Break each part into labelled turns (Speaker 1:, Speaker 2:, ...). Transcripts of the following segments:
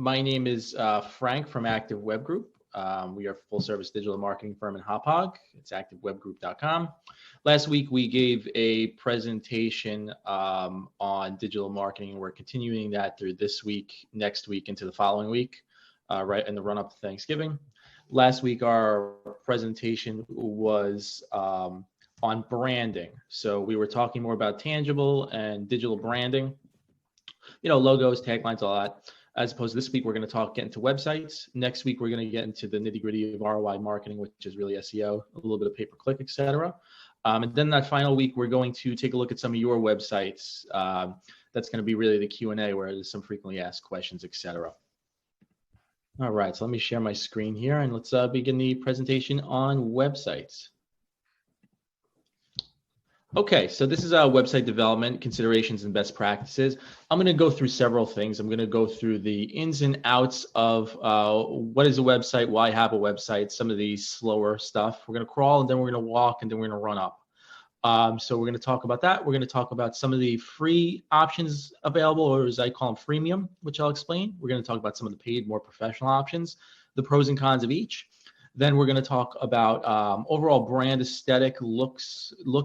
Speaker 1: My name is Frank from Active Web Group. We are a full-service digital marketing firm in Hauppauge. It's activewebgroup.com. Last week, we gave a presentation on digital marketing. We're continuing that through this week, next week, into the following week, right in the run-up to Thanksgiving. Last week, our presentation was on branding. So we were talking more about tangible and digital branding, logos, taglines, all that. As opposed to this week, we're going to get into websites. Next week, we're going to get into the nitty-gritty of ROI marketing, which is really SEO, a little bit of pay-per-click, et cetera. And then that final week, we're going to take a look at some of your websites. That's going to be really the Q&A, where there's some frequently asked questions, et cetera. All right, so let me share my screen here, and let's begin the presentation on websites. Okay, so this is our website development considerations and best practices. I'm going to go through several things. I'm going to go through the ins and outs of what is a website, why have a website, some of the slower stuff. We're going to crawl, and then we're going to walk, and then we're going to run up. So we're going to talk about that. We're going to talk about some of the free options available, or as I call them, freemium, which I'll explain. We're going to talk about some of the paid, more professional options, the pros and cons of each. Then we're going to talk about overall brand aesthetic, look,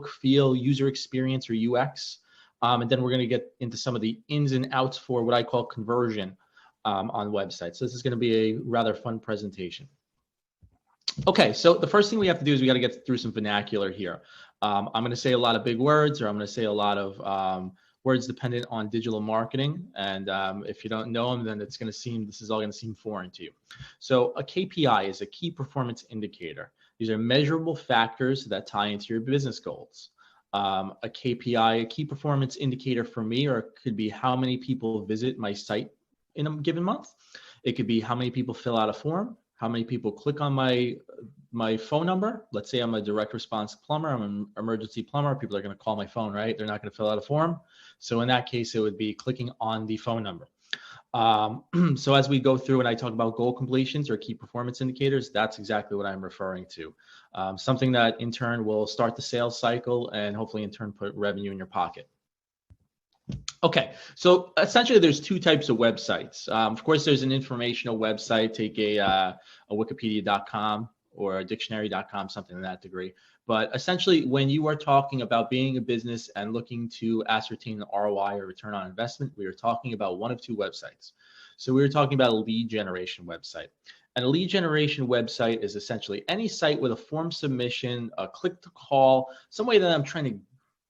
Speaker 1: feel, user experience, or UX. And then we're going to get into some of the ins and outs for what I call conversion on websites. So this is going to be a rather fun presentation. Okay, so the first thing we have to do is we got to get through some vernacular here. I'm going to say a lot of big words, or I'm going to say a lot of words dependent on digital marketing. And if you don't know them, then this is all going to seem foreign to you. So a KPI is a key performance indicator. These are measurable factors that tie into your business goals. A KPI, a key performance indicator for me, or it could be how many people visit my site in a given month. It could be how many people fill out a form, how many people click on my phone number. Let's say I'm a direct response plumber, I'm an emergency plumber. People are going to call my phone, right? They're not going to fill out a form. So in that case, it would be clicking on the phone number. So as we go through and I talk about goal completions or key performance indicators, that's exactly what I'm referring to. Something that in turn will start the sales cycle and hopefully in turn put revenue in your pocket. Okay, so essentially there's two types of websites. Of course, there's an informational website, take a wikipedia.com or a dictionary.com, something to that degree. But essentially, when you are talking about being a business and looking to ascertain the ROI or return on investment, we are talking about one of two websites. So we were talking about a lead generation website. And a lead generation website is essentially any site with a form submission, a click to call, some way that I'm trying to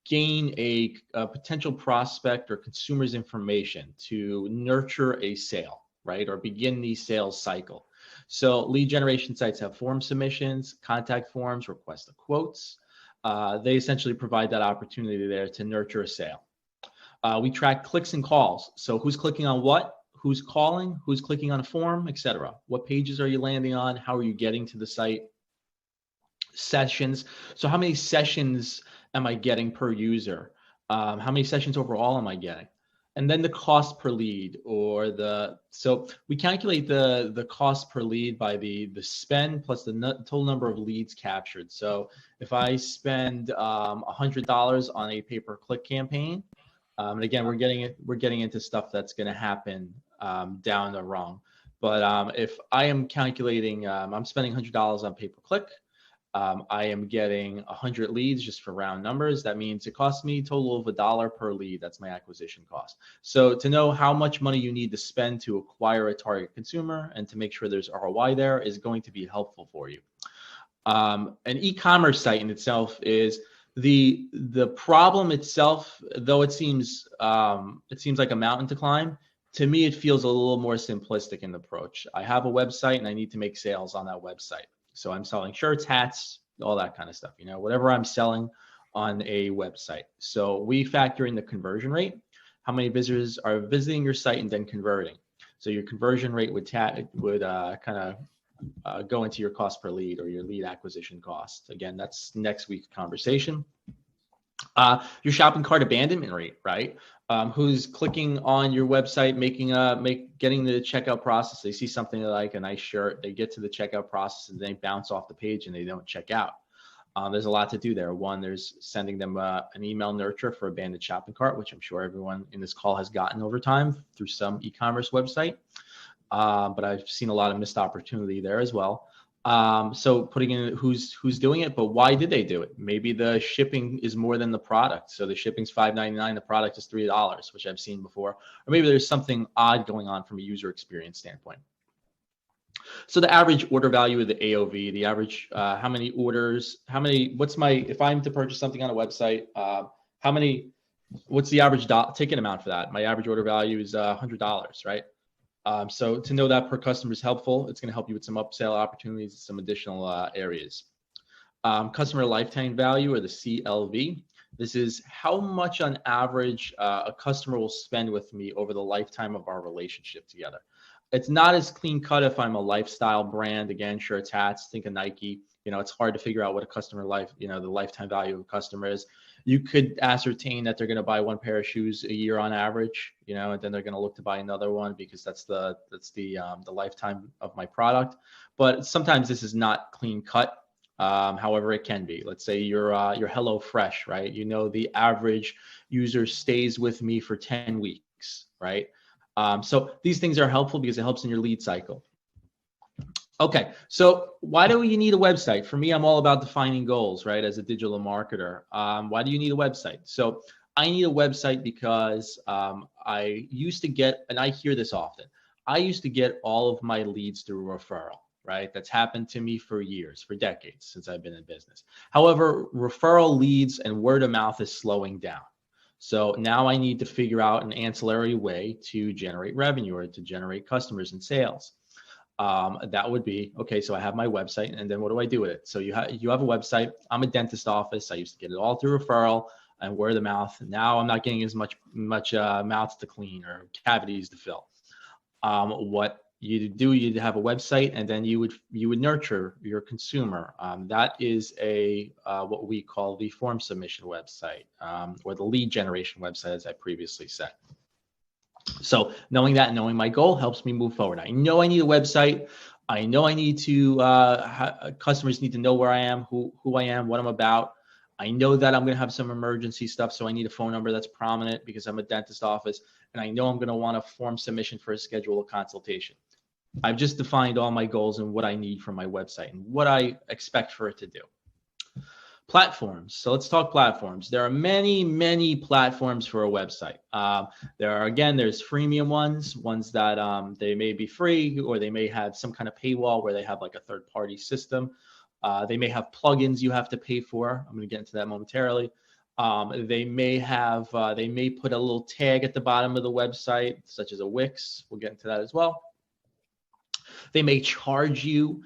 Speaker 1: gain a potential prospect or consumer's information to nurture a sale, right? Or begin the sales cycle. So lead generation sites have form submissions, contact forms, request of quotes. They essentially provide that opportunity there to nurture a sale. We track clicks and calls. So who's clicking on what, who's calling, who's clicking on a form, etc. What pages are you landing on? How are you getting to the site? Sessions. So how many sessions am I getting per user? How many sessions overall am I getting? And then the cost per lead, or so we calculate the cost per lead by the spend plus the total number of leads captured. So if I spend $100 on a pay-per-click campaign, and again, we're getting into stuff that's going to happen down the road. But if I am calculating, I'm spending $100 on pay-per-click, I am getting 100 leads just for round numbers. That means it costs me a total of $1 per lead. That's my acquisition cost. So to know how much money you need to spend to acquire a target consumer and to make sure there's ROI there is going to be helpful for you. An e-commerce site in itself is the problem itself, though it seems like a mountain to climb. To me, it feels a little more simplistic in the approach. I have a website and I need to make sales on that website. So I'm selling shirts, hats, all that kind of stuff, whatever I'm selling on a website. So we factor in the conversion rate, how many visitors are visiting your site and then converting. So your conversion rate would kind of go into your cost per lead or your lead acquisition cost. Again, that's next week's conversation. Your shopping cart abandonment rate, right? Who's clicking on your website, getting the checkout process. They see something they like, a nice shirt, they get to the checkout process and they bounce off the page and they don't check out. There's a lot to do there. One, there's sending them an email nurture for abandoned shopping cart, which I'm sure everyone in this call has gotten over time through some e-commerce website. but I've seen a lot of missed opportunity there as well. So putting in who's doing it, but why did they do it? Maybe the shipping is more than the product. So the shipping's $5.99, the product is $3, which I've seen before. Or maybe there's something odd going on from a user experience standpoint. So the average order value of the AOV, the average, how many orders, if I'm to purchase something on a website, what's the average ticket amount for that? My average order value is $100, right? So to know that per customer is helpful. It's going to help you with some upsell opportunities, some additional areas. Customer lifetime value, or the CLV. This is how much on average a customer will spend with me over the lifetime of our relationship together. It's not as clean cut if I'm a lifestyle brand, again, shirts, hats, think of Nike. It's hard to figure out what a customer the lifetime value of a customer is. You could ascertain that they're going to buy one pair of shoes a year on average, and then they're going to look to buy another one because that's the lifetime of my product. But sometimes this is not clean cut. However, it can be. Let's say you're HelloFresh, right? The average user stays with me for 10 weeks, right? So these things are helpful because it helps in your lead cycle. Okay, so why do you need a website? For me, I'm all about defining goals, right? As a digital marketer, why do you need a website? So I need a website because I used to get, and I hear this often, I used to get all of my leads through referral, right? That's happened to me for years, for decades since I've been in business. However, referral leads and word of mouth is slowing down. So now I need to figure out an ancillary way to generate revenue or to generate customers and sales. That would be, okay, so I have my website, and then what do I do with it? So you have a website. I'm a dentist office. I used to get it all through referral and word of mouth. Now I'm not getting as much mouths to clean or cavities to fill. What you do, you'd have a website, and then you would nurture your consumer. That is what we call the form submission website, or the lead generation website, as I previously said. So knowing that, knowing my goal helps me move forward. I know I need a website. I know I need to, customers need to know where I am, who I am, what I'm about. I know that I'm going to have some emergency stuff, so I need a phone number that's prominent because I'm a dentist office, and I know I'm going to want a form submission for a schedule of consultation. I've just defined all my goals and what I need from my website and what I expect for it to do. Platforms. So let's talk platforms. There are many, many platforms for a website. There's freemium ones that they may be free, or they may have some kind of paywall where they have like a third-party system. They may have plugins you have to pay for. I'm going to get into that momentarily. They may put a little tag at the bottom of the website, such as a Wix. We'll get into that as well. They may charge you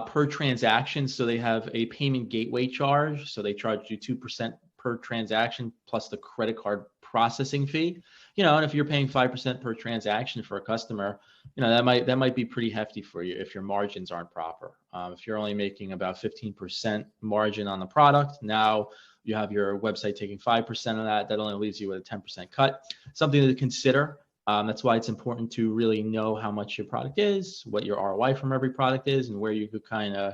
Speaker 1: per transaction. So they have a payment gateway charge. So they charge you 2% per transaction plus the credit card processing fee. And if you're paying 5% per transaction for a customer, that might be pretty hefty for you if your margins aren't proper. If you're only making about 15% margin on the product, now you have your website taking 5% of that only leaves you with a 10% cut. Something to consider. That's why it's important to really know how much your product is, what your ROI from every product is, and where you could kind of,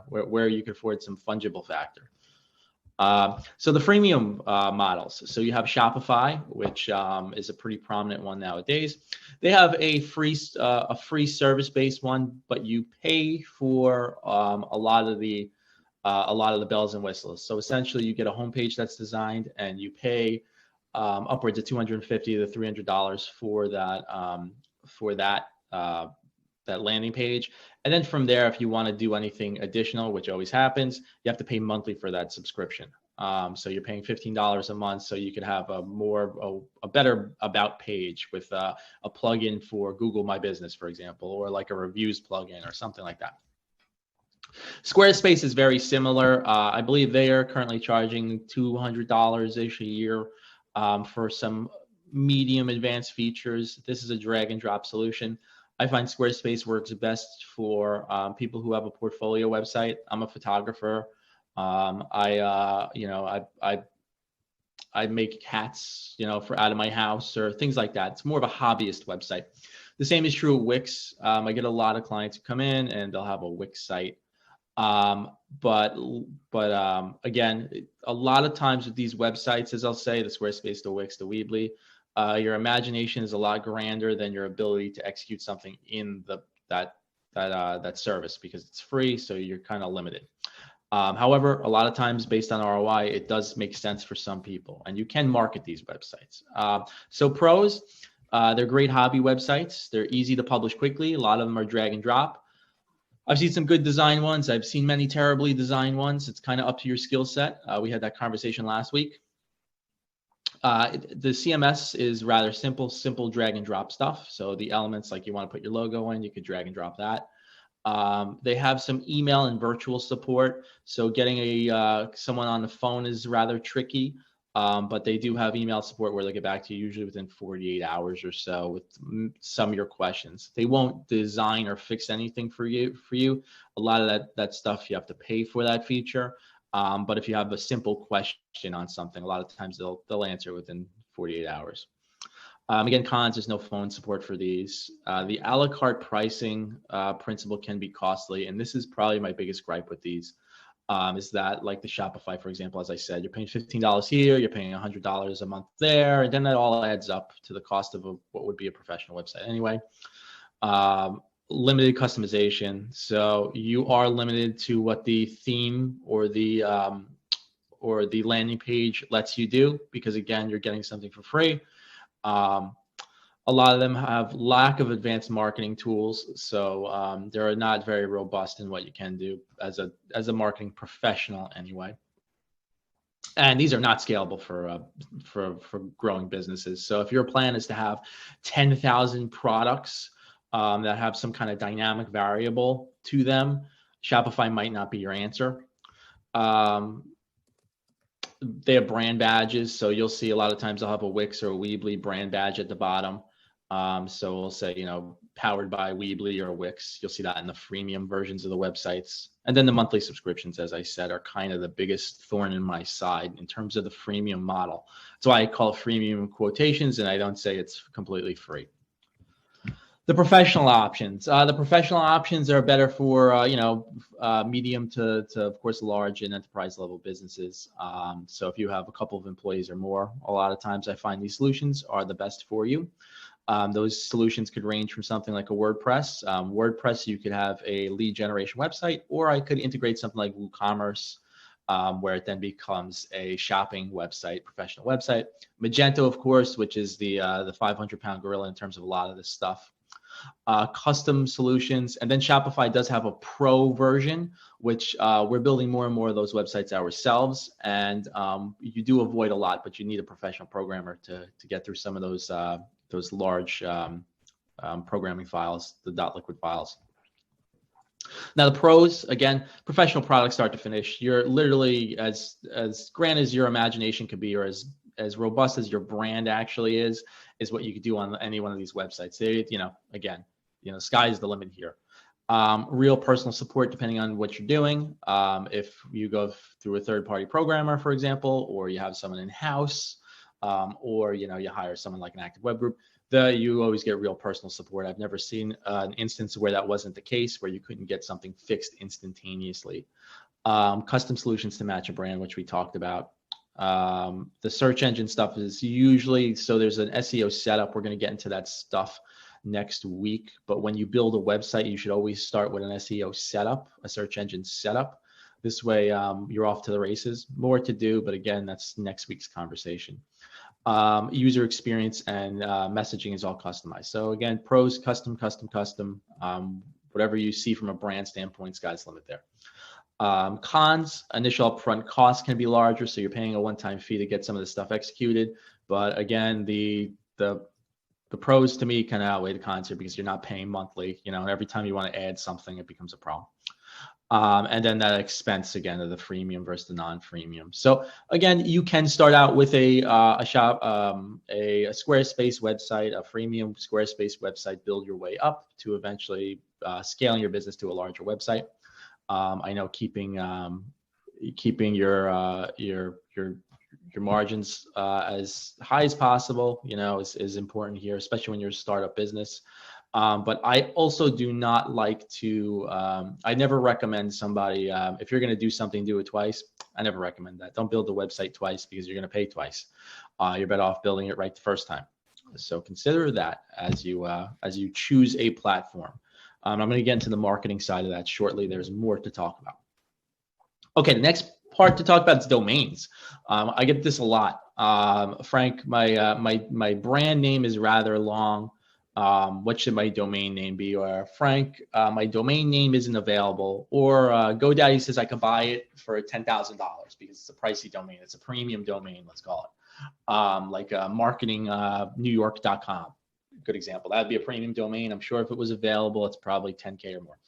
Speaker 1: where you could afford some fungible factor. So the freemium models. So you have Shopify, which is a pretty prominent one nowadays. They have a free service-based one, but you pay for a lot of the bells and whistles. So essentially, you get a homepage that's designed, and you pay upwards of $250 to $300 for that landing page. And then from there, if you want to do anything additional, which always happens, you have to pay monthly for that subscription. So you're paying $15 a month, so you could have a better about page with a plugin for Google My Business, for example, or like a reviews plugin or something like that. Squarespace is very similar. I believe they are currently charging $200-ish a year for some medium advanced features. This is a drag and drop solution. I find Squarespace works best for people who have a portfolio website. I'm a photographer. I make hats, for out of my house or things like that. It's more of a hobbyist website. The same is true at Wix. I get a lot of clients who come in and they'll have a Wix site. But again, a lot of times with these websites, as I'll say, the Squarespace, the Wix, the Weebly, Your imagination is a lot grander than your ability to execute something in that service, because it's free, so you're kind of limited. However, a lot of times based on ROI, it does make sense for some people, and you can market these websites. So pros, they're great hobby websites. They're easy to publish quickly. A lot of them are drag and drop. I've seen some good design ones. I've seen many terribly designed ones. It's kind of up to your skill set. We had that conversation last week. The CMS is rather simple drag and drop stuff. So the elements, like you want to put your logo in, you could drag and drop that. They have some email and virtual support. So getting someone on the phone is rather tricky, but they do have email support where they get back to you usually within 48 hours or so with some of your questions. They won't design or fix anything for you. A lot of that stuff you have to pay for that feature. But if you have a simple question on something, a lot of times they'll answer within 48 hours. Again, cons, there's no phone support for these. The a la carte pricing principle can be costly, and this is probably my biggest gripe with these, is that, like the Shopify, for example, as I said, you're paying $15 here, you're paying $100 a month there, and then that all adds up to the cost of what would be a professional website anyway. Limited customization, so you are limited to what the theme or the landing page lets you do, because again, you're getting something for free. A lot of them have lack of advanced marketing tools, so they're not very robust in what you can do as a marketing professional anyway. And these are not scalable for growing businesses. So if your plan is to have 10,000 products that have some kind of dynamic variable to them, Shopify might not be your answer. They have brand badges, so you'll see a lot of times they'll have a Wix or a Weebly brand badge at the bottom. So we'll say, powered by Weebly or Wix. You'll see that in the freemium versions of the websites. And then the monthly subscriptions, as I said, are kind of the biggest thorn in my side in terms of the freemium model. That's why I call it freemium quotations, and I don't say it's completely free. The professional options. The professional options are better for medium to of course large and enterprise level businesses. So if you have a couple of employees or more, a lot of times I find these solutions are the best for you. Those solutions could range from something like a WordPress. WordPress, you could have a lead generation website, or I could integrate something like WooCommerce, where it then becomes a shopping website, professional website. Magento, of course, which is the 500-pound gorilla in terms of a lot of this stuff. Custom solutions, and then Shopify does have a pro version, which we're building more and more of those websites ourselves, and you do avoid a lot, but you need a professional programmer to get through some of those large programming files, the .liquid files. Now the pros, again, professional products start to finish. You're literally as grand as your imagination could be, or as robust as your brand actually is what you could do on any one of these websites. Again, sky's the limit here. Real personal support depending on what you're doing. If you go through a third-party programmer, for example, or you have someone in-house, or you hire someone like an active web group, you always get real personal support. I've never seen an instance where that wasn't the case, where you couldn't get something fixed instantaneously. Custom solutions to match a brand, which we talked about. The search engine stuff is usually, so there's an SEO setup. We're going to get into that stuff next week, but when you build a website, you should always start with an SEO setup, a search engine setup. This way you're off to the races. More to do, but again, that's next week's conversation. User experience and messaging is all customized. So again, pros, custom. Whatever you see from a brand standpoint, sky's the limit there. Cons, initial upfront costs can be larger, so you're paying a one-time fee to get some of this stuff executed. But again, the pros to me kind of outweigh the cons here, because you're not paying monthly. Every time you want to add something, it becomes a problem. And then that expense again of the freemium versus the non-freemium. So again, you can start out with a Squarespace website, a freemium Squarespace website, build your way up to eventually scaling your business to a larger website. I know keeping your margins as high as possible, is important here, especially when you're a startup business. But I also do not like to, I never recommend somebody, if you're going to do something, do it twice. I never recommend that. Don't build the website twice, because you're going to pay twice. You're better off building it right the first time. So consider that as you choose a platform. I'm going to get into the marketing side of that shortly. There's more to talk about. Okay, the next part to talk about is domains. I get this a lot. Frank, my brand name is rather long. What should my domain name be? Or Frank, my domain name isn't available. Or GoDaddy says I could buy it for $10,000 because it's a pricey domain. It's a premium domain, let's call it. Like marketingnewyork.com. Good example. That'd be a premium domain. I'm sure if it was available, it's probably 10K or more.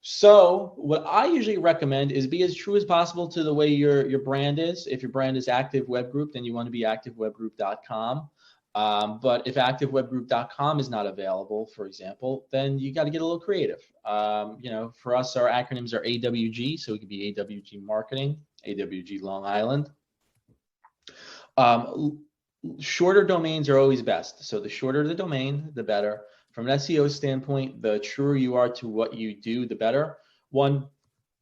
Speaker 1: So what I usually recommend is be as true as possible to the way your brand is. If your brand is Active Web Group, then you want to be activewebgroup.com. But if activewebgroup.com is not available, for example, then you got to get a little creative. For us, our acronyms are AWG, so it could be AWG Marketing, AWG Long Island. Shorter domains are always best. So the shorter the domain, the better. From an SEO standpoint, the truer you are to what you do, the better. One,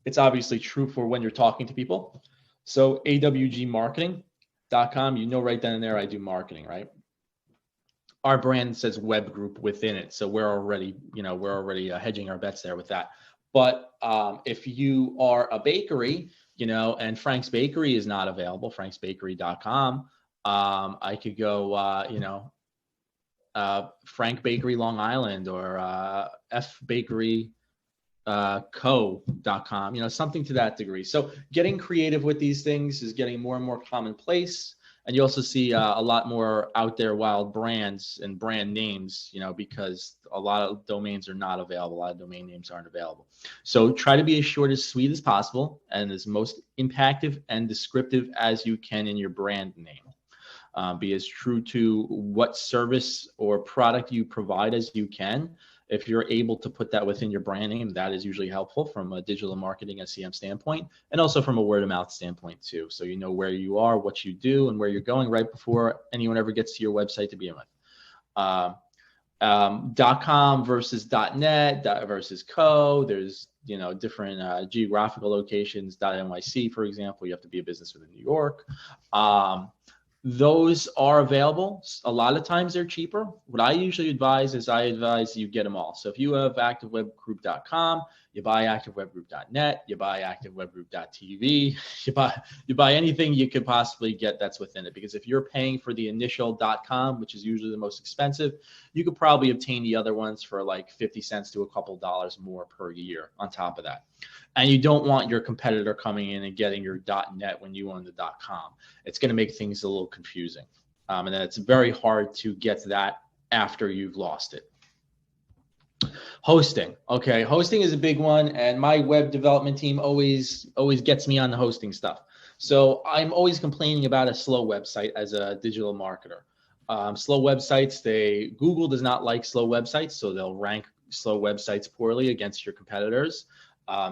Speaker 1: it's obviously true for when you're talking to people. So awgmarketing.com, right then and there, I do marketing, right? Our brand says web group within it. So we're already hedging our bets there with that. But if you are a bakery, and Frank's Bakery is not available, franksbakery.com, I could go, Frank Bakery Long Island or fbakeryco.com, something to that degree. So getting creative with these things is getting more and more commonplace. And you also see a lot more out there wild brands and brand names, because a lot of domains are not available. A lot of domain names aren't available. So try to be as short, as sweet as possible, and as most impactful and descriptive as you can in your brand name. Be as true to what service or product you provide as you can. If you're able to put that within your brand name, that is usually helpful from a digital marketing SEM standpoint, and also from a word of mouth standpoint too. So you know where you are, what you do, and where you're going right before anyone ever gets to your website to begin with. .com versus .net versus .co. There's different geographical locations. .nyc, for example, you have to be a business within New York. Those are available. A lot of times they're cheaper. What I usually advise is you get them all. So if you have activewebgroup.com, you buy activewebgroup.net, you buy activewebgroup.tv, you buy anything you could possibly get that's within it. Because if you're paying for the initial .com, which is usually the most expensive, you could probably obtain the other ones for like 50 cents to a couple dollars more per year on top of that. And you don't want your competitor coming in and getting your .net when you own the .com. It's going to make things a little confusing. And then it's very hard to get that after you've lost it. Hosting. Okay, hosting is a big one, and my web development team always gets me on the hosting stuff. So I'm always complaining about a slow website as a digital marketer. Slow websites, Google does not like slow websites, so they'll rank slow websites poorly against your competitors.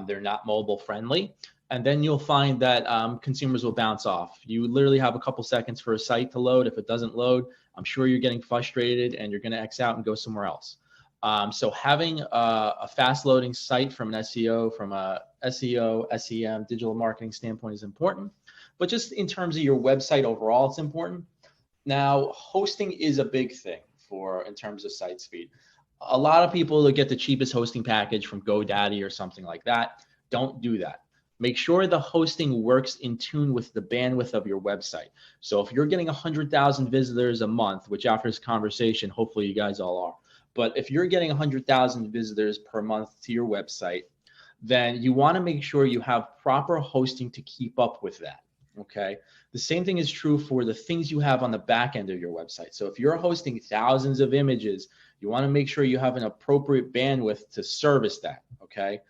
Speaker 1: They're not mobile friendly. And then you'll find that consumers will bounce off. You literally have a couple seconds for a site to load. If it doesn't load, I'm sure you're getting frustrated and you're going to X out and go somewhere else. So having a fast loading site from an SEO, SEM, digital marketing standpoint is important. But just in terms of your website overall, it's important. Now, hosting is a big thing in terms of site speed. A lot of people that get the cheapest hosting package from GoDaddy or something like that. Don't do that. Make sure the hosting works in tune with the bandwidth of your website. So if you're getting 100,000 visitors a month, which after this conversation, hopefully you guys all are, but if you're getting 100,000 visitors per month to your website, then you want to make sure you have proper hosting to keep up with that. Okay. The same thing is true for the things you have on the back end of your website. So if you're hosting thousands of images, you want to make sure you have an appropriate bandwidth to service that. Okay.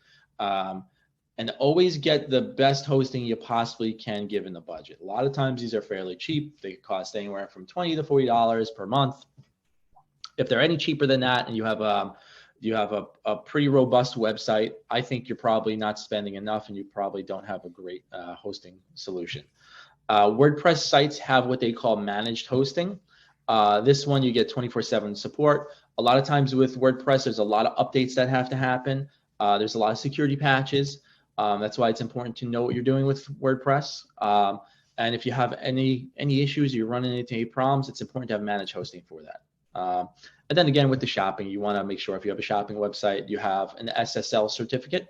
Speaker 1: And always get the best hosting you possibly can given the budget. A lot of times these are fairly cheap. They cost anywhere from $20 to $40 per month. If they're any cheaper than that and you have a pretty robust website, I think you're probably not spending enough and you probably don't have a great hosting solution. WordPress sites have what they call managed hosting. This one you get 24/7 support. A lot of times with WordPress, there's a lot of updates that have to happen. There's a lot of security patches. That's why it's important to know what you're doing with WordPress. And if you have any issues, you're running into any problems, it's important to have managed hosting for that. And then again, with the shopping, you want to make sure if you have a shopping website, you have an SSL certificate.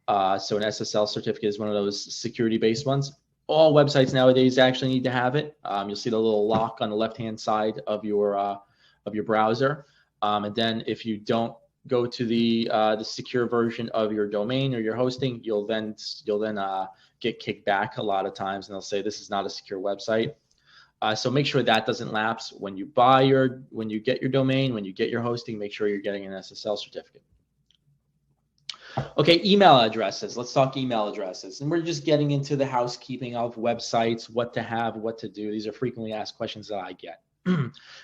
Speaker 1: So an SSL certificate is one of those security-based ones. All websites nowadays actually need to have it. You'll see the little lock on the left-hand side of your browser. And then if you don't go to the secure version of your domain or your hosting, you'll then get kicked back a lot of times, and they'll say this is not a secure website. So make sure that doesn't lapse when you get your domain, when you get your hosting. Make sure you're getting an SSL certificate. Okay, email addresses. Let's talk email addresses. And we're just getting into the housekeeping of websites, what to have, what to do. These are frequently asked questions that I get.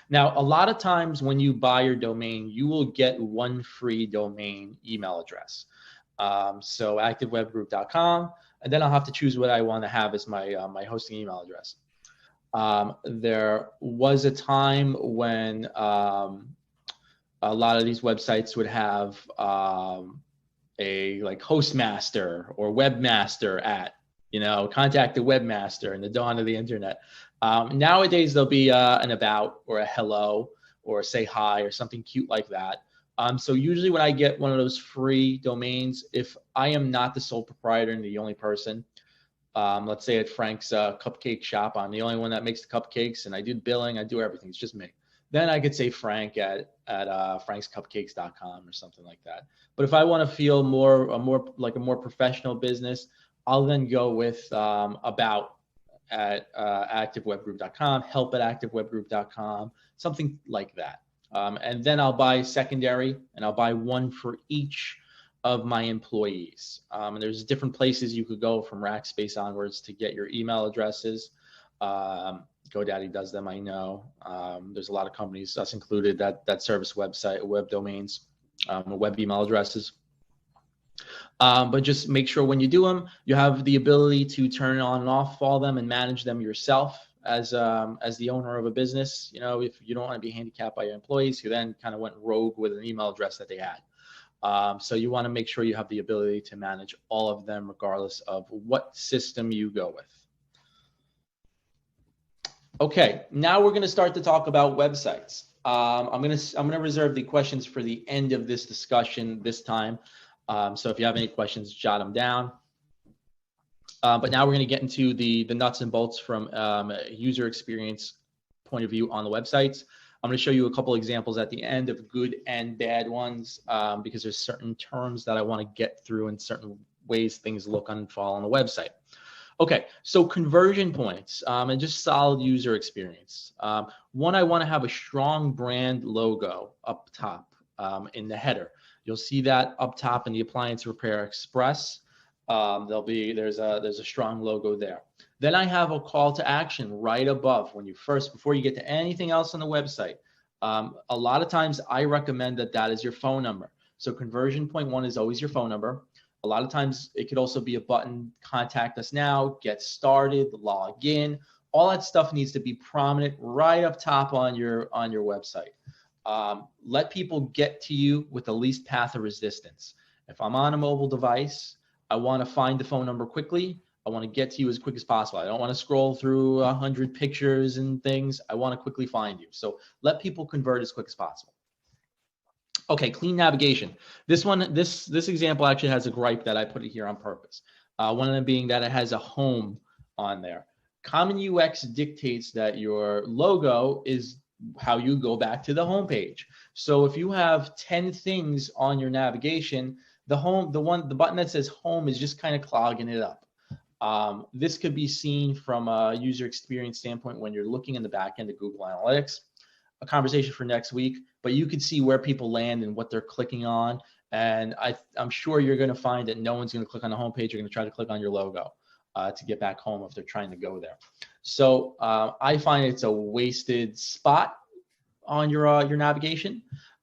Speaker 1: Now, a lot of times when you buy your domain, you will get one free domain email address. So activewebgroup.com, and then I'll have to choose what I want to have as my hosting email address. There was a time when a lot of these websites would have a like hostmaster or webmaster at, contact the webmaster in the dawn of the internet. Nowadays, there'll be an about or a hello or say hi or something cute like that. So usually when I get one of those free domains, if I am not the sole proprietor and the only person, let's say at Frank's cupcake shop, I'm the only one that makes the cupcakes and I do billing, I do everything, it's just me. Then I could say Frank at frankscupcakes.com or something like that. But if I want to feel like a more professional business, I'll then go with about at activewebgroup.com, help at activewebgroup.com, something like that. And then I'll buy secondary, and I'll buy one for each of my employees. And there's different places you could go from Rackspace onwards to get your email addresses. GoDaddy does them, I know. There's a lot of companies, us included, that service website, web domains, web email addresses. But just make sure when you do them, you have the ability to turn on and off all them and manage them yourself as the owner of a business. If you don't want to be handicapped by your employees who then kind of went rogue with an email address that they had. So you want to make sure you have the ability to manage all of them regardless of what system you go with. Okay, now we're going to start to talk about websites. I'm going to reserve the questions for the end of this discussion this time. So if you have any questions, jot them down. But now we're going to get into the nuts and bolts from a user experience point of view on the websites. I'm going to show you a couple examples at the end of good and bad ones because there's certain terms that I want to get through and certain ways things look and fall on the website. Okay, so conversion points and just solid user experience. One, I want to have a strong brand logo up top in the header. You'll see that up top in the Appliance Repair Express. There's a strong logo there. Then I have a call to action right above before you get to anything else on the website. A lot of times I recommend that is your phone number. So conversion point 1 is always your phone number. A lot of times it could also be a button, contact us now, get started, log in. All that stuff needs to be prominent right up top on your website. Let people get to you with the least path of resistance. If I'm on a mobile device, I want to find the phone number quickly. I want to get to you as quick as possible. I don't want to scroll through 100 pictures and things. I want to quickly find you. So let people convert as quick as possible. Okay, clean navigation. This example actually has a gripe that I put it here on purpose. One of them being that it has a home on there. Common UX dictates that your logo is how you go back to the home page. So if you have 10 things on your navigation, the button that says home is just kind of clogging it up. This could be seen from a user experience standpoint when you're looking in the back end of Google Analytics. A conversation for next week, but you can see where people land and what they're clicking on. And I'm sure you're going to find that no one's going to click on the homepage. You're going to try to click on your logo to get back home if they're trying to go there. So I find it's a wasted spot on your navigation.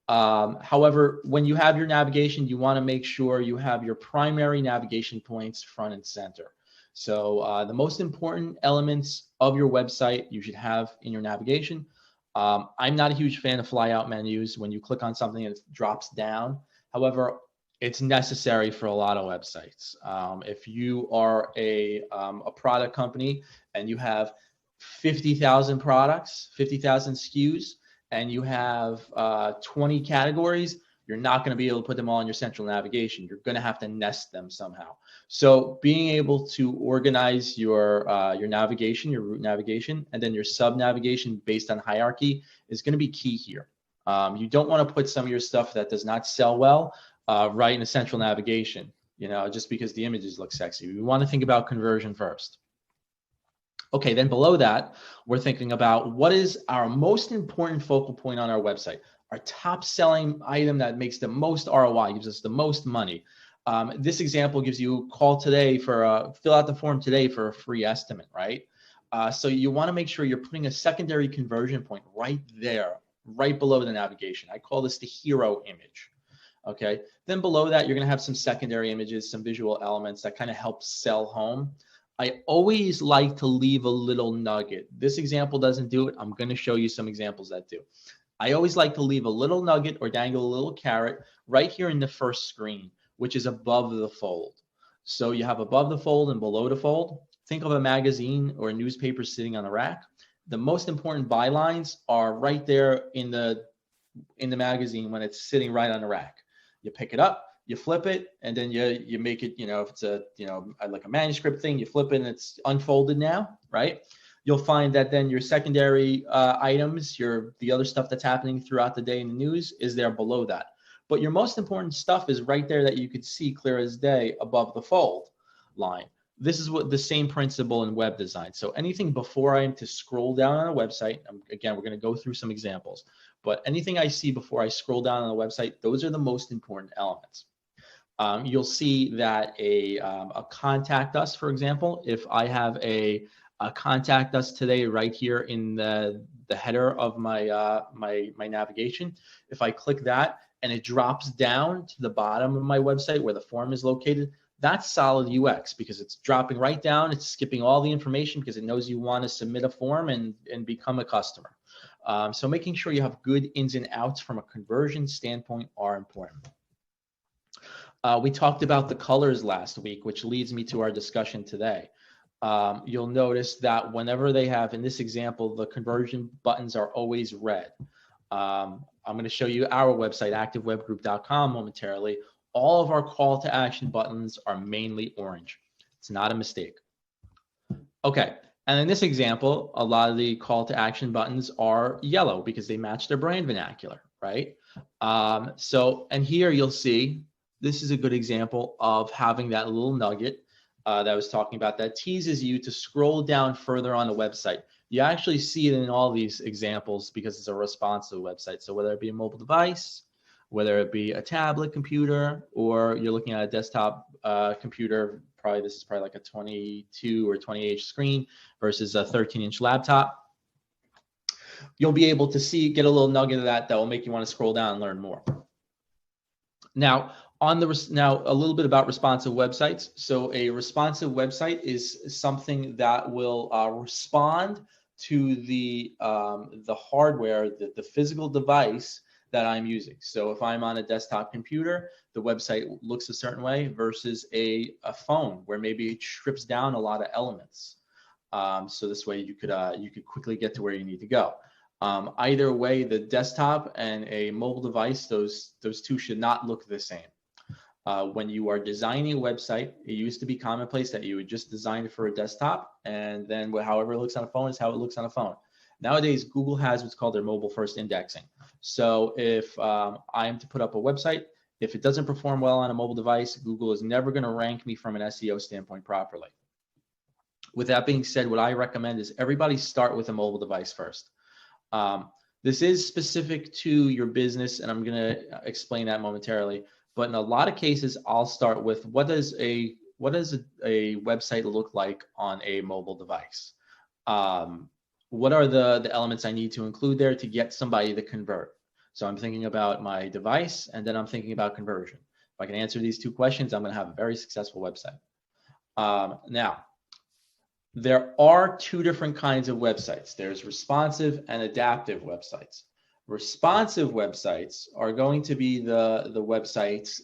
Speaker 1: However, when you have your navigation, you want to make sure you have your primary navigation points front and center. So the most important elements of your website you should have in your navigation. I'm not a huge fan of flyout menus when you click on something and it drops down. However, It's necessary for a lot of websites. If you are a product company and you have 50,000 products, 50,000 SKUs, and you have 20 categories, you're not going to be able to put them all in your central navigation. You're going to have to nest them somehow. So being able to organize your navigation, your route navigation, and then your sub navigation based on hierarchy is going to be key here. You don't want to put some of your stuff that does not sell well right in the central navigation, just because the images look sexy. We want to think about conversion first. Okay, then below that, we're thinking about what is our most important focal point on our website, our top selling item that makes the most ROI, gives us the most money. This example gives you a call today for fill out the form today for a free estimate, right? So you want to make sure you're putting a secondary conversion point right there, right below the navigation. I call this the hero image. Okay, then below that, you're going to have some secondary images, some visual elements that kind of help sell home. I always like to leave a little nugget. This example doesn't do it. I'm going to show you some examples that do. I always like to leave a little nugget or dangle a little carrot right here in the first screen, which is above the fold. So you have above the fold and below the fold. Think of a magazine or a newspaper sitting on a rack. The most important bylines are right there in the magazine when it's sitting right on the rack. You pick it up, you flip it, and then you make it, if it's a, like a manuscript thing, you flip it and it's unfolded now, right? You'll find that then your secondary items, the other stuff that's happening throughout the day in the news is there below that. But your most important stuff is right there that you could see clear as day above the fold line. This is what the same principle in web design. So anything before I am to scroll down on a website, again, we're going to go through some examples, but anything I see before I scroll down on a website, those are the most important elements. You'll see that a contact us, for example, if I have a contact us today right here in the header of my my navigation, if I click that and it drops down to the bottom of my website where the form is located, that's solid UX because it's dropping right down. It's skipping all the information because it knows you want to submit a form and become a customer. So making sure you have good ins and outs from a conversion standpoint are important. We talked about the colors last week, which leads me to our discussion today. You'll notice that whenever they have, in this example, the conversion buttons are always red. I'm going to show you our website, activewebgroup.com, momentarily. All of our call to action buttons are mainly orange. It's not a mistake. Okay, and in this example, a lot of the call to action buttons are yellow because they match their brand vernacular, right? And here you'll see, this is a good example of having that little nugget that I was talking about that teases you to scroll down further on the website. You actually see it in all these examples because it's a responsive website. So whether it be a mobile device, whether it be a tablet computer, or you're looking at a desktop computer, this is probably like a 22 or 28-inch screen versus a 13-inch laptop. You'll be able to get a little nugget of that will make you want to scroll down and learn more. Now, a little bit about responsive websites. So a responsive website is something that will respond to the hardware, the physical device that I'm using. So if I'm on a desktop computer, the website looks a certain way versus a phone where maybe it strips down a lot of elements. So this way you could quickly get to where you need to go. Either way, the desktop and a mobile device, those two should not look the same. When you are designing a website, it used to be commonplace that you would just design it for a desktop, and then however it looks on a phone is how it looks on a phone. Nowadays, Google has what's called their mobile first indexing. So if I am to put up a website, if it doesn't perform well on a mobile device, Google is never going to rank me from an SEO standpoint properly. With that being said, what I recommend is everybody start with a mobile device first. This is specific to your business, and I'm going to explain that momentarily. But in a lot of cases, I'll start with what does a website look like on a mobile device? What are the elements I need to include there to get somebody to convert? So I'm thinking about my device, and then I'm thinking about conversion. If I can answer these two questions, I'm going to have a very successful website. Now, there are two different kinds of websites. There's responsive and adaptive websites. Responsive websites are going to be the websites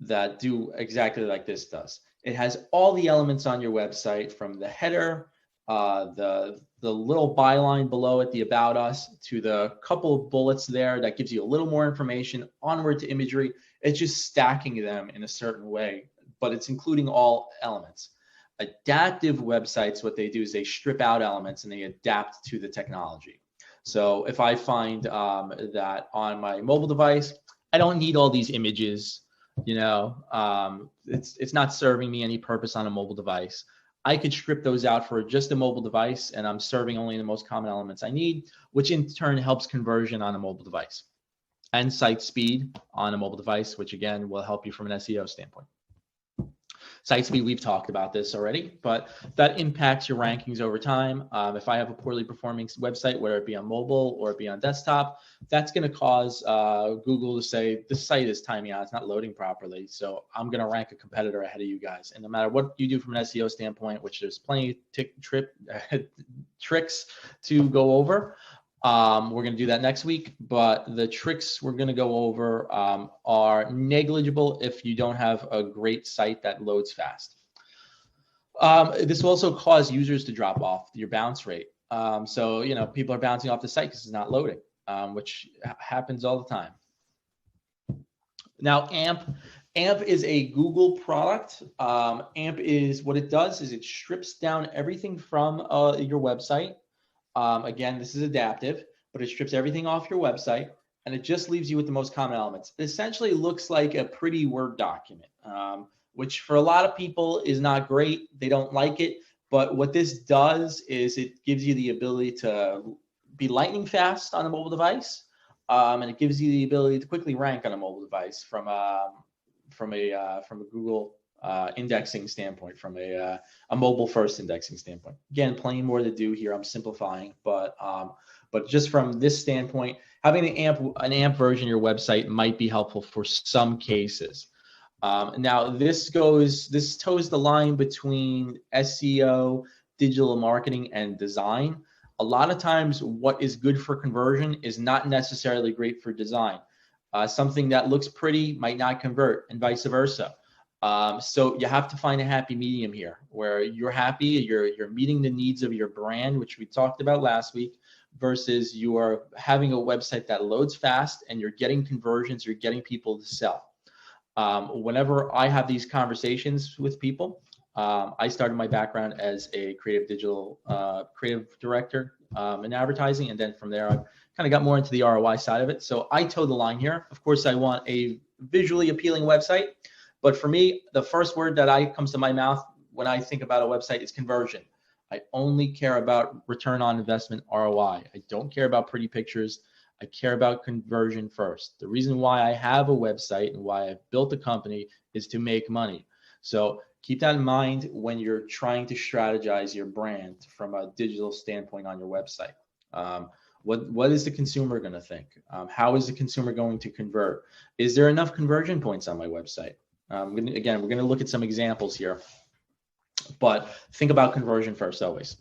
Speaker 1: that do exactly like this does. It has all the elements on your website, from the header, the little byline below it, the about us, to the couple of bullets there that gives you a little more information, onward to imagery. It's just stacking them in a certain way, but it's including all elements. Adaptive websites, what they do is they strip out elements and they adapt to the technology. So if I find that on my mobile device, I don't need all these images, it's not serving me any purpose on a mobile device, I could strip those out for just a mobile device, and I'm serving only the most common elements I need, which in turn helps conversion on a mobile device and site speed on a mobile device, which again will help you from an SEO standpoint. Site speed, we've talked about this already, but that impacts your rankings over time. If I have a poorly performing website, whether it be on mobile or it be on desktop, that's going to cause Google to say, this site is timing out, it's not loading properly, so I'm going to rank a competitor ahead of you guys. And no matter what you do from an SEO standpoint, which there's plenty of tricks to go over, we're going to do that next week, but the tricks we're going to go over are negligible if you don't have a great site that loads fast. This will also cause users to drop off your bounce rate. So, people are bouncing off the site because it's not loading, which happens all the time. Now, AMP is a Google product. AMP is, what it does is it strips down everything from your website. Again, this is adaptive, but it strips everything off your website and it just leaves you with the most common elements. It essentially looks like a pretty Word document, which for a lot of people is not great. They don't like it. But what this does is it gives you the ability to be lightning fast on a mobile device. And it gives you the ability to quickly rank on a mobile device from a Google indexing standpoint, from a mobile first indexing standpoint. Again, plenty more to do here. I'm simplifying, but just from this standpoint, having an AMP version of your website might be helpful for some cases. Now this toes the line between SEO, digital marketing, and design. A lot of times what is good for conversion is not necessarily great for design. Something that looks pretty might not convert, and vice versa. So you have to find a happy medium here where you're happy, you're meeting the needs of your brand, which we talked about last week, versus you are having a website that loads fast and you're getting conversions, you're getting people to sell. Whenever I have these conversations with people, I started my background as a creative director in advertising, and then from there I kind of got more into the ROI side of it. So I toe the line here. Of course, I want a visually appealing website. But for me, the first word that comes to my mouth when I think about a website is conversion. I only care about return on investment, ROI. I don't care about pretty pictures. I care about conversion first. The reason why I have a website and why I've built a company is to make money. So keep that in mind when you're trying to strategize your brand from a digital standpoint on your website. What is the consumer going to think? How is the consumer going to convert? Is there enough conversion points on my website? We're going to look at some examples here, but think about conversion first always.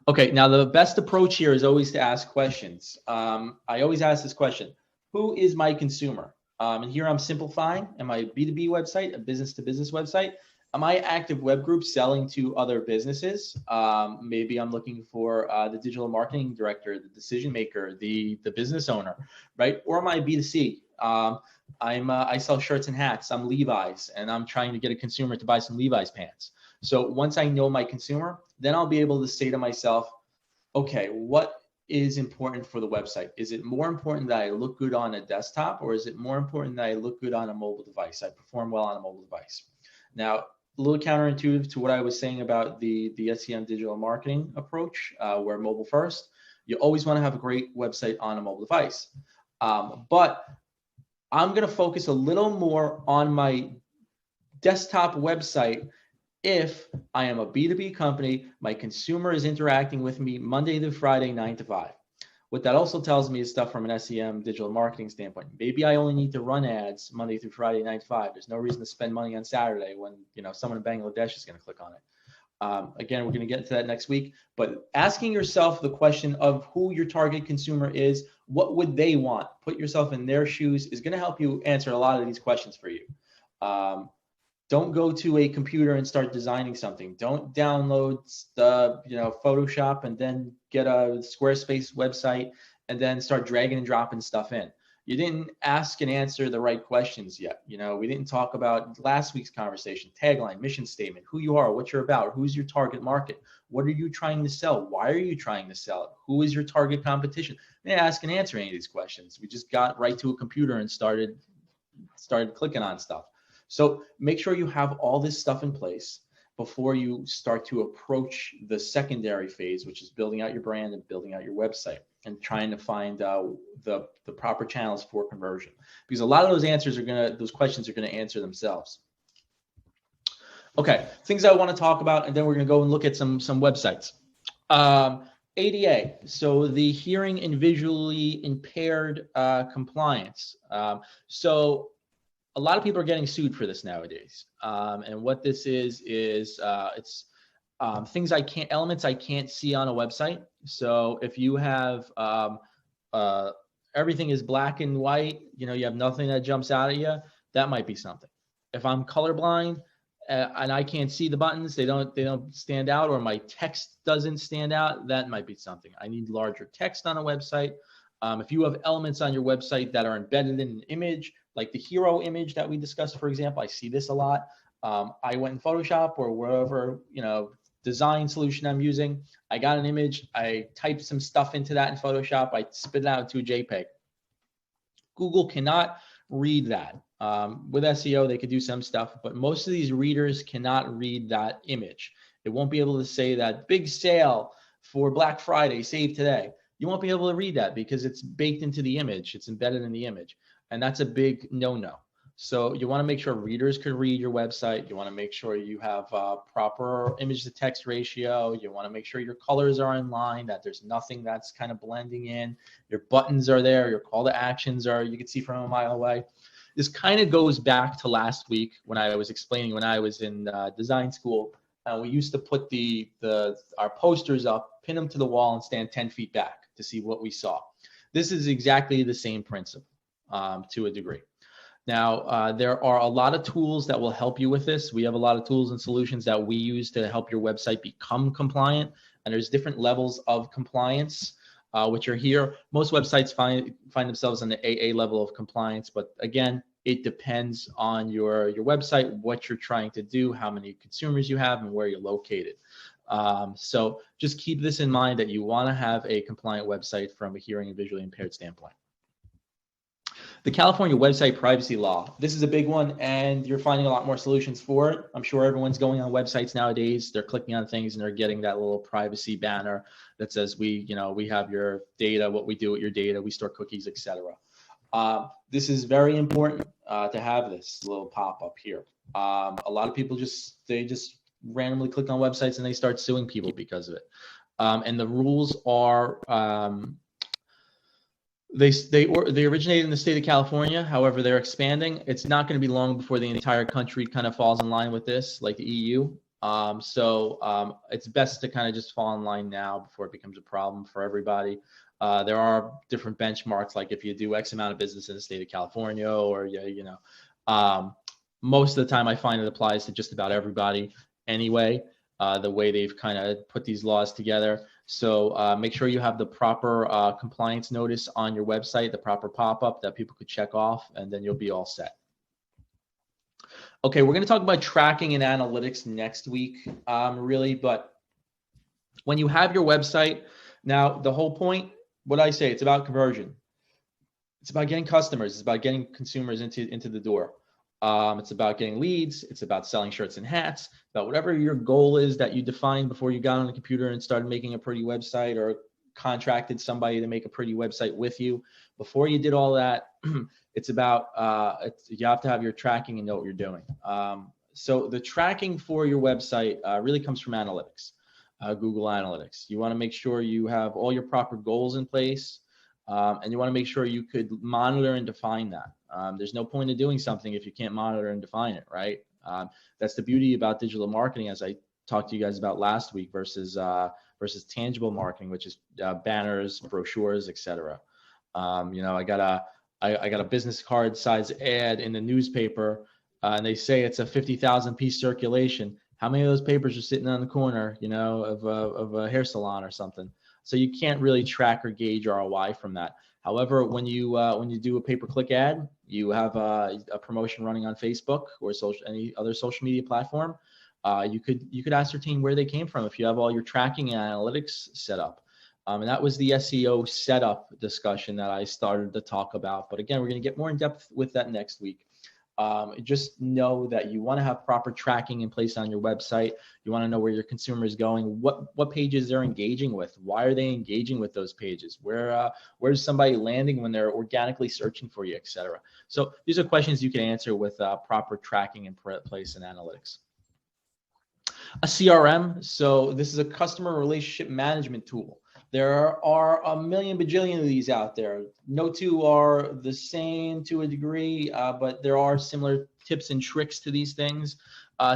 Speaker 1: Okay, now the best approach here is always to ask questions. I always ask this question: who is my consumer? And here I'm simplifying. Am I a B2B website, a business-to-business website? Am I active web group selling to other businesses? Maybe I'm looking for the digital marketing director, the decision maker, the business owner, right? Or am I B2C? I sell shirts and hats. I'm Levi's, and I'm trying to get a consumer to buy some Levi's pants. So once I know my consumer, then I'll be able to say to myself, okay, what is important for the website? Is it more important that I look good on a desktop, or is it more important that I look good on a mobile device? I perform well on a mobile device. Now, a little counterintuitive to what I was saying about the SEM digital marketing approach, where mobile first, you always want to have a great website on a mobile device. But I'm going to focus a little more on my desktop website if I am a B2B company, my consumer is interacting with me Monday to Friday, 9 to 5. What that also tells me is stuff from an SEM digital marketing standpoint. Maybe I only need to run ads Monday through Friday, 9 to 5. There's no reason to spend money on Saturday when someone in Bangladesh is going to click on it. Again, we're going to get into that next week, but asking yourself the question of who your target consumer is, what would they want? Put yourself in their shoes is going to help you answer a lot of these questions for you. Don't go to a computer and start designing something. Don't download the, Photoshop and then get a Squarespace website and then start dragging and dropping stuff in. You didn't ask and answer the right questions yet. We didn't talk about last week's conversation, tagline, mission statement, who you are, what you're about, who's your target market, what are you trying to sell, why are you trying to sell it, who is your target competition. We didn't ask and answer any of these questions. We just got right to a computer and started clicking on stuff. So make sure you have all this stuff in place before you start to approach the secondary phase, which is building out your brand and building out your website and trying to find the proper channels for conversion. Because a lot of those questions are gonna answer themselves. Okay, things I want to talk about, and then we're gonna go and look at some websites. ADA, so the hearing and visually impaired compliance. So a lot of people are getting sued for this nowadays. And what this is it's elements I can't see on a website. So if you have everything is black and white, you have nothing that jumps out at you, that might be something. If I'm colorblind and I can't see the buttons, they don't stand out, or my text doesn't stand out, that might be something. I need larger text on a website. If you have elements on your website that are embedded in an image, like the hero image that we discussed, for example, I see this a lot. I went in Photoshop or wherever, design solution I'm using. I got an image, I typed some stuff into that in Photoshop, I spit it out into a JPEG. Google cannot read that. With SEO, they could do some stuff, but most of these readers cannot read that image. It won't be able to say that big sale for Black Friday, save today. You won't be able to read that because it's baked into the image. It's embedded in the image. And that's a big no-no. So you want to make sure readers can read your website. You want to make sure you have a proper image to text ratio. You want to make sure your colors are in line, that there's nothing that's kind of blending in. Your buttons are there. Your call to actions are, you can see from a mile away. This kind of goes back to last week when I was explaining when I was in design school. We used to put our posters up, pin them to the wall, and stand 10 feet back to see what we saw. This is exactly the same principle to a degree. Now, there are a lot of tools that will help you with this. We have a lot of tools and solutions that we use to help your website become compliant. And there's different levels of compliance, which are here. Most websites find themselves on the AA level of compliance. But again, it depends on your website, what you're trying to do, how many consumers you have, and where you're located. So just keep this in mind that you want to have a compliant website from a hearing and visually impaired standpoint. The California website privacy law. This is a big one, and you're finding a lot more solutions for it. I'm sure everyone's going on websites nowadays. They're clicking on things and they're getting that little privacy banner that says we have your data, what we do with your data, we store cookies, etc. This is very important to have this little pop-up here. A lot of people just randomly click on websites and they start suing people because of it. And the rules are they originated in the state of California. However, they're expanding. It's not going to be long before the entire country kind of falls in line with this, like the EU. So it's best to kind of just fall in line now before it becomes a problem for everybody. There are different benchmarks, like if you do X amount of business in the state of California, or most of the time I find it applies to just about everybody anyway. The way they've kind of put these laws together. So make sure you have the proper compliance notice on your website, the proper pop-up that people could check off, and then you'll be all set. Okay, we're going to talk about tracking and analytics next week, really. But when you have your website, now the whole point, what I say, it's about conversion. It's about getting customers. It's about getting consumers into the door. It's about getting leads. It's about selling shirts and hats. About whatever your goal is that you defined before you got on the computer and started making a pretty website, or contracted somebody to make a pretty website with you. Before you did all that, it's about you have to have your tracking and know what you're doing. So the tracking for your website really comes from analytics, Google Analytics. You want to make sure you have all your proper goals in place, and you want to make sure you could monitor and define that. There's no point in doing something if you can't monitor and define it, right? That's the beauty about digital marketing, as I talked to you guys about last week versus tangible marketing, which is banners, brochures, etc. I got a business card size ad in the newspaper, and they say it's a 50,000 piece circulation. How many of those papers are sitting on the corner, of a hair salon or something? So you can't really track or gauge ROI from that. However, when you do a pay-per-click ad, you have a promotion running on Facebook or any other social media platform. You could ascertain where they came from if you have all your tracking and analytics set up. And that was the SEO setup discussion that I started to talk about. But again, we're going to get more in depth with that next week. Just know that you want to have proper tracking in place on your website. You want to know where your consumer is going, what pages they're engaging with, why are they engaging with those pages, where's somebody landing when they're organically searching for you, etc. So these are questions you can answer with proper tracking in place and analytics. A CRM, so this is a customer relationship management tool. There are a million bajillion of these out there. No two are the same to a degree, but there are similar tips and tricks to these things.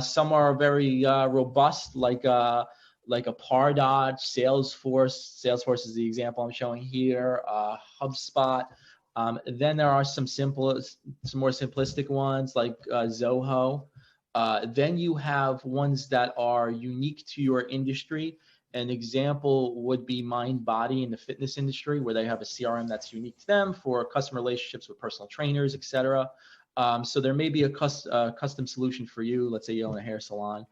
Speaker 1: Some are very robust, like a Pardot, Salesforce. Salesforce is the example I'm showing here. HubSpot. Then there are some more simplistic ones like Zoho. Then you have ones that are unique to your industry. An example would be MindBody in the fitness industry, where they have a CRM that's unique to them for customer relationships with personal trainers, etc. So there may be a custom solution for you. Let's say you own a hair salon.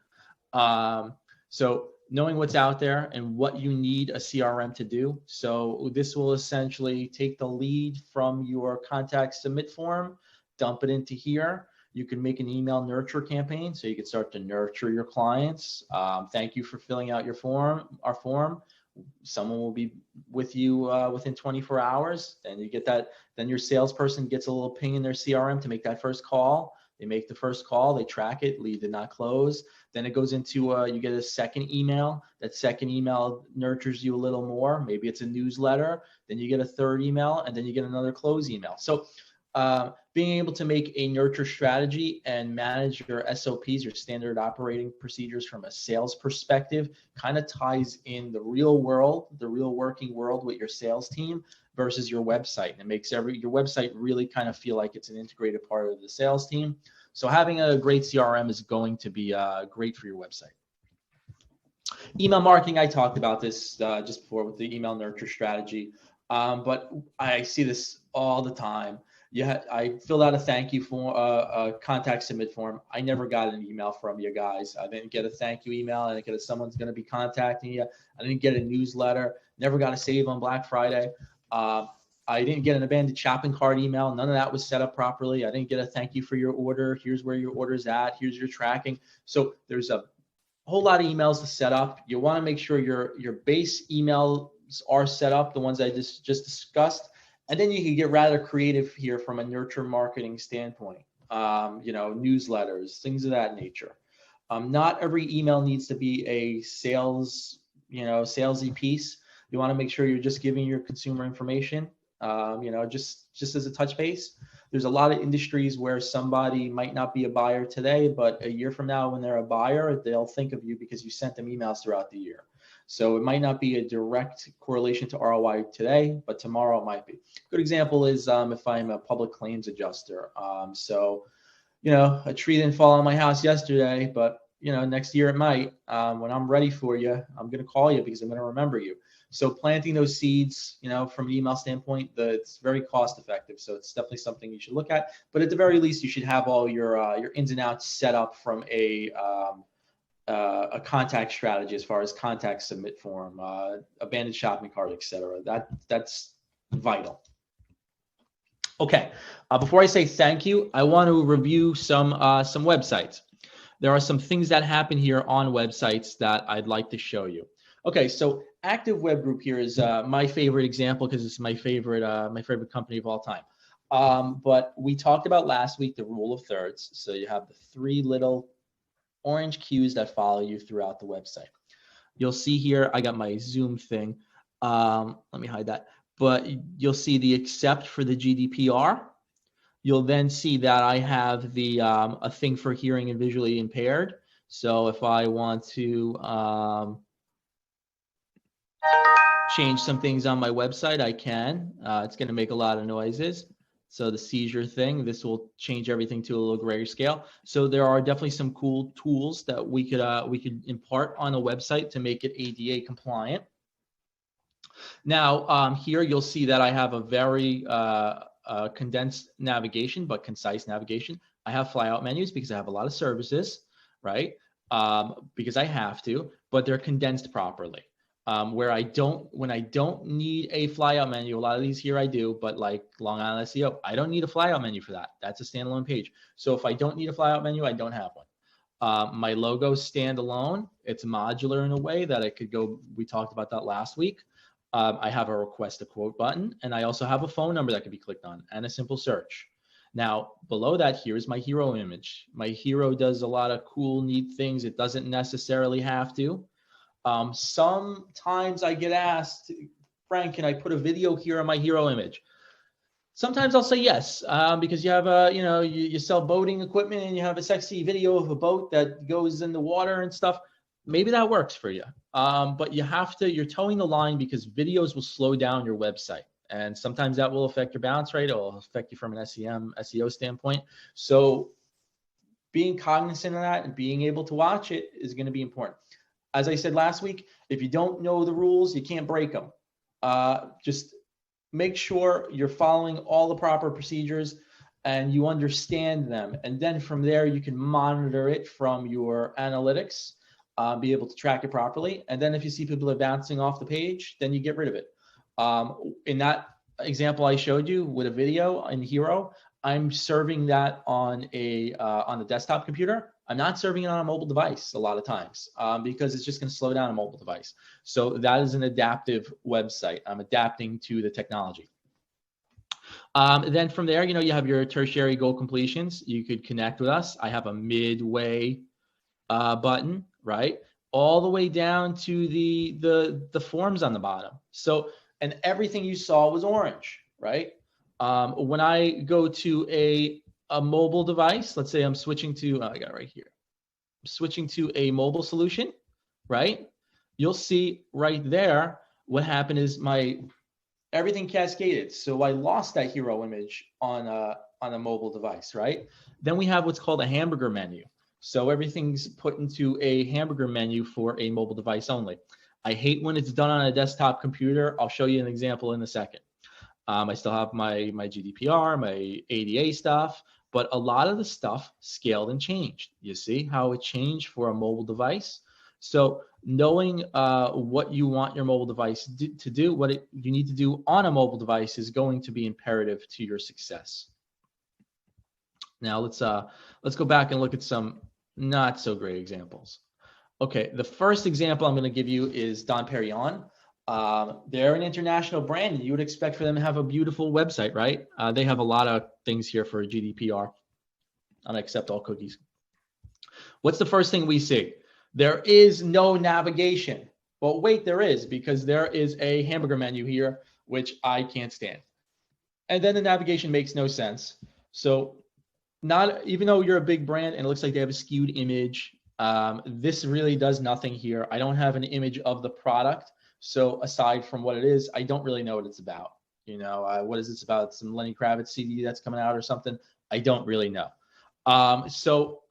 Speaker 1: So knowing what's out there and what you need a CRM to do. So this will essentially take the lead from your contact submit form, dump it into here. You can make an email nurture campaign, so you can start to nurture your clients. Thank you for filling out our form. Someone will be with you within 24 hours. Then you get that. Then your salesperson gets a little ping in their CRM to make that first call. They make the first call, they track it, lead did not close. Then it goes into you get a second email. That second email nurtures you a little more. Maybe it's a newsletter. Then you get a third email, and then you get another close email. So being able to make a nurture strategy and manage your SOPs, your standard operating procedures from a sales perspective, kind of ties in the real world, the real working world with your sales team versus your website. And it makes your website really kind of feel like it's an integrated part of the sales team. So having a great CRM is going to be great for your website. Email marketing, I talked about this just before with the email nurture strategy, but I see this all the time. I filled out a thank you form, a contact submit form. I never got an email from you guys. I didn't get a thank you email. I didn't get someone's going to be contacting you. I didn't get a newsletter. Never got a save on Black Friday. I didn't get an abandoned shopping cart email. None of that was set up properly. I didn't get a thank you for your order. Here's where your order's at. Here's your tracking. So there's a whole lot of emails to set up. You want to make sure your base emails are set up, the ones I just discussed. And then you can get rather creative here from a nurture marketing standpoint, newsletters, things of that nature. Not every email needs to be a salesy piece. You want to make sure you're just giving your consumer information, just as a touch base. There's a lot of industries where somebody might not be a buyer today, but a year from now when they're a buyer, they'll think of you because you sent them emails throughout the year. So it might not be a direct correlation to ROI today, but tomorrow it might be. Good example is if I'm a public claims adjuster. A tree didn't fall on my house yesterday, but next year it might. When I'm ready for you, I'm going to call you because I'm going to remember you. So planting those seeds, from an email standpoint, it's very cost effective. So it's definitely something you should look at. But at the very least, you should have all your ins and outs set up from a contact strategy as far as contact submit form, abandoned shopping cart, etc. That's vital. Okay, before I say thank you, I want to review some websites. There are some things that happen here on websites that I'd like to show you. Okay, so Active Web Group here is my favorite example because it's my favorite company of all time. But we talked about last week the rule of thirds. So you have the three little orange cues that follow you throughout the website. You'll see here, I got my Zoom thing. Let me hide that. But you'll see the accept for the GDPR. You'll then see that I have the a thing for hearing and visually impaired. So if I want to change some things on my website, I can. It's going to make a lot of noises. So the seizure thing, this will change everything to a little greater scale. So there are definitely some cool tools that we could impart on a website to make it ADA compliant. Now here you'll see that I have a very condensed navigation, but concise navigation. I have flyout menus because I have a lot of services, right? Because I have to, but they're condensed properly. When I don't need a flyout menu, a lot of these here I do, but like Long Island SEO, I don't need a flyout menu for that. That's a standalone page. So if I don't need a flyout menu, I don't have one. My logo standalone, it's modular in a way that it could go, we talked about that last week. I have a request a quote button, and I also have a phone number that can be clicked on and a simple search. Now, below that, here is my hero image. My hero does a lot of cool, neat things. It doesn't necessarily have to. Sometimes I get asked, Frank, can I put a video here on my hero image? Sometimes I'll say yes, because you have you sell boating equipment and you have a sexy video of a boat that goes in the water and stuff. Maybe that works for you. But you're towing the line because videos will slow down your website. And sometimes that will affect your bounce rate. It will affect you from an SEO standpoint. So being cognizant of that and being able to watch it is going to be important. As I said last week, if you don't know the rules, you can't break them. Just make sure you're following all the proper procedures and you understand them. And then from there, you can monitor it from your analytics, be able to track it properly. And then if you see people are bouncing off the page, then you get rid of it. In that example I showed you with a video in Hero, I'm serving that on the desktop computer. I'm not serving it on a mobile device a lot of times because it's just going to slow down a mobile device. So that is an adaptive website. I'm adapting to the technology. Then from there, you have your tertiary goal completions. You could connect with us. I have a midway button, right? All the way down to the forms on the bottom. So, and everything you saw was orange, right? When I go to a mobile device, let's say I'm switching to, I got it right here. I'm switching to a mobile solution, right? You'll see right there, what happened is everything cascaded. So I lost that hero image on a mobile device, right? Then we have what's called a hamburger menu. So everything's put into a hamburger menu for a mobile device only. I hate when it's done on a desktop computer. I'll show you an example in a second. I still have my GDPR, my ADA stuff, but a lot of the stuff scaled and changed. You see how it changed for a mobile device? So knowing what you want your mobile device to do, what you need to do on a mobile device is going to be imperative to your success. Now let's go back and look at some not so great examples. Okay, the first example I'm going to give you is Dom Perignon. They're an international brand, and you would expect for them to have a beautiful website, right? They have a lot of things here for GDPR. And accept all cookies. What's the first thing we see? There is no navigation. Well, wait, there is, because there is a hamburger menu here, which I can't stand. And then the navigation makes no sense. So even though you're a big brand and it looks like they have a skewed image, this really does nothing here. I don't have an image of the product. So aside from what it is, I don't really know what it's about. What is this about? Some Lenny Kravitz CD that's coming out or something? I don't really know. So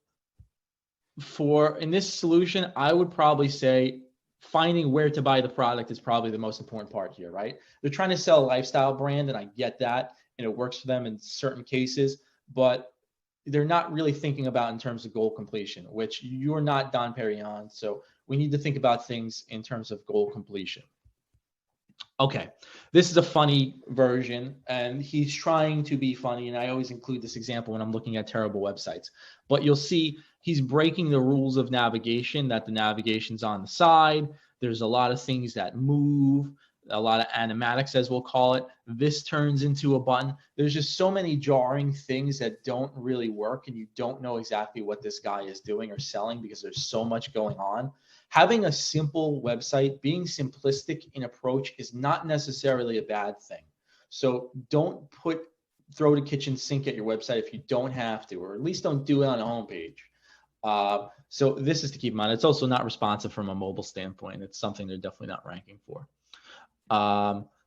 Speaker 1: in this solution, I would probably say finding where to buy the product is probably the most important part here, right? They're trying to sell a lifestyle brand, and I get that, and it works for them in certain cases, but they're not really thinking about in terms of goal completion, which you're not Don Perignon. So we need to think about things in terms of goal completion. Okay, this is a funny version, and he's trying to be funny, and I always include this example when I'm looking at terrible websites. But you'll see he's breaking the rules of navigation, that the navigation's on the side. There's a lot of things that move, a lot of animatics, as we'll call it. This turns into a button. There's just so many jarring things that don't really work, and you don't know exactly what this guy is doing or selling because there's so much going on. Having a simple website, being simplistic in approach is not necessarily a bad thing. So don't throw the kitchen sink at your website if you don't have to, or at least don't do it on a homepage. So this is to keep in mind. It's also not responsive from a mobile standpoint. It's something they're definitely not ranking for.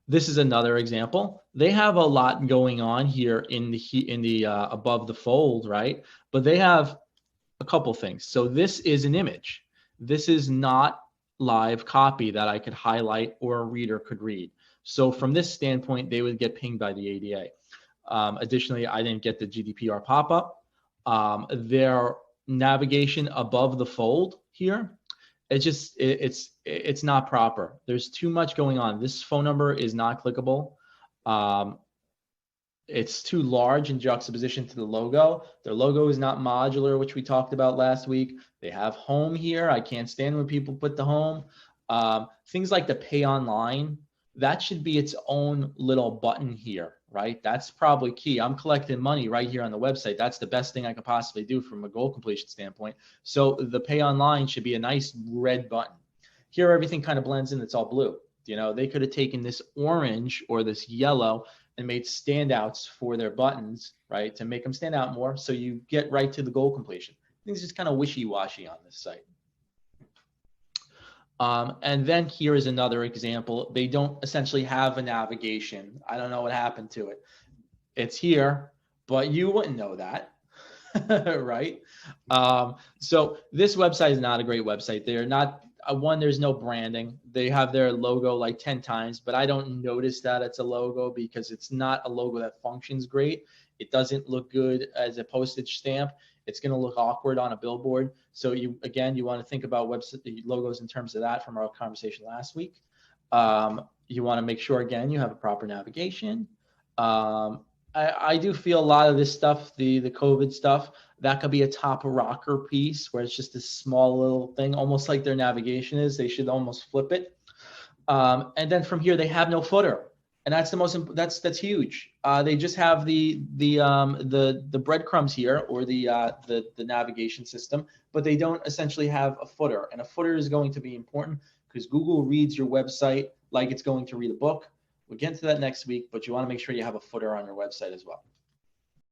Speaker 1: This is another example. They have a lot going on here in the above the fold, right? But they have a couple things. So this is an image. This is not live copy that I could highlight or a reader could read. So from this standpoint, they would get pinged by the ADA. Additionally, I didn't get the GDPR pop-up. Their navigation above the fold here, it's not proper. There's too much going on. This phone number is not clickable. It's too large in juxtaposition to the logo. Their logo is not modular, which we talked about last week. They have home here. I can't stand when people put the home. Things like the pay online, that should be its own little button here, right? That's probably key. I'm collecting money right here on the website. That's the best thing I could possibly do from a goal completion standpoint. So the pay online should be a nice red button. Here, everything kind of blends in. It's all blue. You know, they could have taken this orange or this yellow and made standouts for their buttons, right, to make them stand out more so you get right to the goal completion. Things just kind of wishy-washy on this site. And then here is another example. They don't essentially have a navigation. I don't know what happened to it. It's here, but you wouldn't know that, right? So this website is not a great website. They're not, one, there's no branding. They have their logo like 10 times, but I don't notice that it's a logo because it's not a logo that functions great. It doesn't look good as a postage stamp. It's going to look awkward on a billboard. So you want to think about website logos in terms of that from our conversation last week. You want to make sure, again, you have a proper navigation. I do feel a lot of this stuff, the COVID stuff, that could be a top rocker piece where it's just a small little thing, almost like their navigation is. They should almost flip it. And then from here, they have no footer. And that's the most, that's huge. They just have the breadcrumbs here, or the navigation system, but they don't essentially have a footer. And a footer is going to be important because Google reads your website like it's going to read a book. We'll get into that next week, but you want to make sure you have a footer on your website as well.